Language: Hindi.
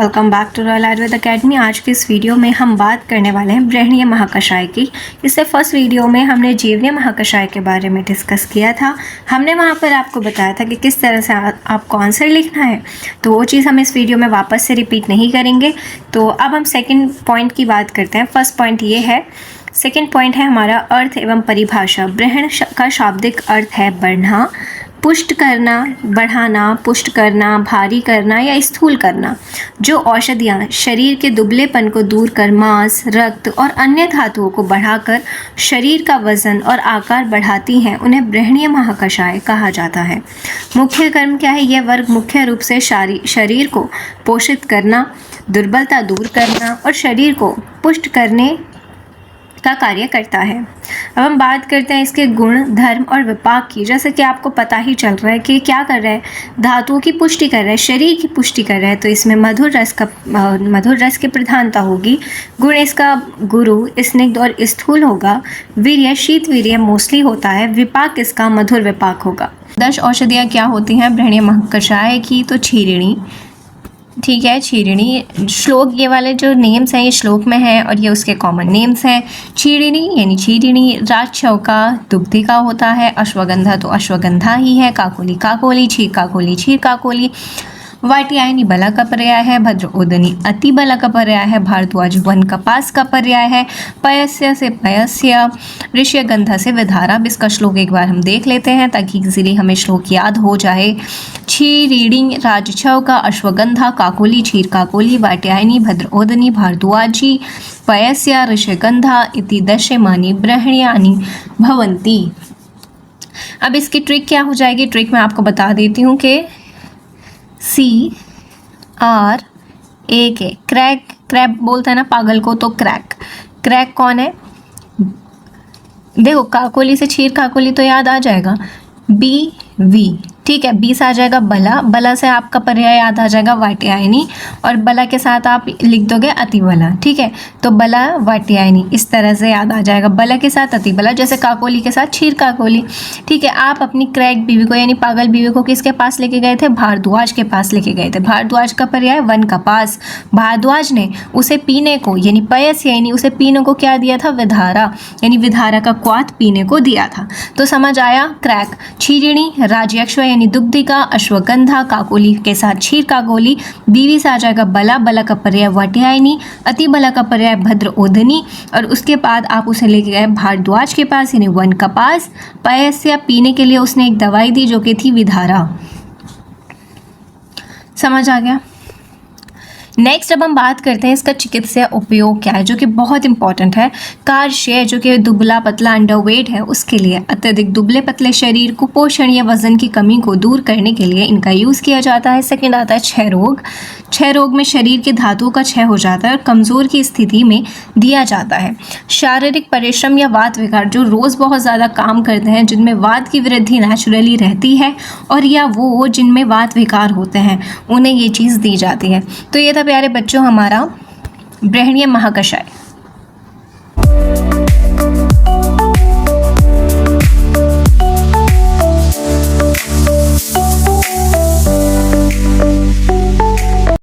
Welcome back to royal Ayurveda academy. आज की इस वीडियो में हम बात करने वाले हैं बृहणीय महाकषाय की। इससे फर्स्ट वीडियो में हमने जीवनीय महाकषाय के बारे में डिस्कस किया था। हमने वहाँ पर आपको बताया था कि किस तरह से आपको आंसर लिखना है, तो वो चीज़ हम इस वीडियो में वापस से रिपीट नहीं करेंगे। तो अब हम सेकेंड पॉइंट की बात करते हैं। फर्स्ट पॉइंट ये है, सेकेंड पॉइंट है हमारा अर्थ एवं परिभाषा। बृहण का शाब्दिक अर्थ है बढ़ना, पुष्ट करना, बढ़ाना, पुष्ट करना, भारी करना या स्थूल करना। जो औषधियाँ शरीर के दुबलेपन को दूर कर मांस, रक्त और अन्य धातुओं को बढ़ाकर शरीर का वजन और आकार बढ़ाती हैं, उन्हें बृहणीय महाकषाय कहा जाता है। मुख्य कर्म क्या है? यह वर्ग मुख्य रूप से शरीर को पोषित करना, दुर्बलता दूर करना और शरीर को पुष्ट करने का कार्य करता है। अब हम बात करते हैं इसके गुण, धर्म और विपाक की। जैसे कि आपको पता ही चल रहा है कि क्या कर रहा है, धातुओं की पुष्टि कर रहा है, शरीर की पुष्टि कर रहा है, तो इसमें मधुर रस की प्रधानता होगी। गुण इसका गुरु, स्निग्ध और स्थूल होगा। वीर्य शीत वीर्य मोस्टली होता है। विपाक इसका मधुर विपाक होगा। 10 औषधियाँ क्या होती हैं बृहणीय महाकषाय की? तो क्षीरिणी, ठीक है, क्षीरिणी। श्लोक, ये वाले जो नेम्स हैं ये श्लोक में हैं और ये उसके कॉमन नेम्स हैं। क्षीरिणी यानी क्षीरिणी, राजछौका दुग्धिका होता है, अश्वगंधा तो अश्वगंधा ही है, काकोली काकोली, क्षीर काकोली क्षीर काकोली, वाटियायनी बला का पर्याय है, भद्रोदनी अति बला का पर्याय है, भारद्वाज वन कपास का पर्याय है, पयस्य से पयस्य, ऋष्यगंधा से विधारा। अब इसका श्लोक एक बार हम देख लेते हैं ताकि इजीली हमें श्लोक याद हो जाए। क्षीरिणी, राजछौका, अश्वगंधा, काकोली, क्षीर काकोली, वाटियायनी, भद्रोदनी, भारद्वाजी, पयस्य, ऋष्यगंधा इति दशमानी बृहण्यानि भवन्ति। अब इसकी ट्रिक क्या हो जाएगी? ट्रिक मैं आपको बता देती हूँ कि CRAK, क्रैक, क्रैप बोलते हैं ना पागल को, तो क्रैक। क्रैक कौन है? देखो, काकोली से क्षीर काकोली तो याद आ जाएगा, BV, ठीक है। 20 आ जाएगा बला, बला से आपका पर्याय याद आ जाएगा वाटियायनी, और बला के साथ आप लिख दोगे अतिबला, ठीक है। तो बला वाटियायनी इस तरह से याद आ जाएगा, बला के साथ अतिबला, जैसे काकोली के साथ क्षीर काकोली, ठीक है। आप अपनी क्रैक बीवी को यानी पागल बीवी को किसके पास लेके गए थे? भारद्वाज के पास लेके गए थे। भारद्वाज का पर्याय वन कपास। भारद्वाज ने उसे पीने को यानी पयस यानी उसे पीने को क्या दिया था? विधारा, यानी विधारा का क्वाथ पीने को दिया था। तो समझ आया? क्रैक। क्षीरिणी, राजयक्ष यानी दुग्धिका, अश्वगंधा, काकोली के साथ क्षीर काकोली, बीवी से आ जाएगा बला, बला का पर्याय वाटियायनी, अति बला का पर्याय भद्रोदनी, और उसके बाद आप उसे लेके गए भारद्वाज के पास यानी वन कपास। पयस्य, पीने के लिए उसने एक दवाई दी जो कि थी विधारा। समझ आ गया? नेक्स्ट अब हम बात करते हैं इसका चिकित्सा उपयोग क्या है, जो कि बहुत इंपॉर्टेंट है। कार्य, जो कि दुबला पतला अंडरवेट है उसके लिए, अत्यधिक दुबले पतले शरीर, कुपोषण या वजन की कमी को दूर करने के लिए इनका यूज़ किया जाता है। सेकंड आता है क्षय रोग। क्षय रोग में शरीर के धातुओं का क्षय हो जाता है और कमज़ोर की स्थिति में दिया जाता है। शारीरिक परिश्रम या वात विकार, जो रोज़ बहुत ज़्यादा काम करते हैं, जिनमें वात की वृद्धि नेचुरली रहती है, और या वो जिनमें वात विकार होते हैं, उन्हें ये चीज़ दी जाती है। तो ये था प्यारे बच्चों हमारा बृहणीय महाकषाय।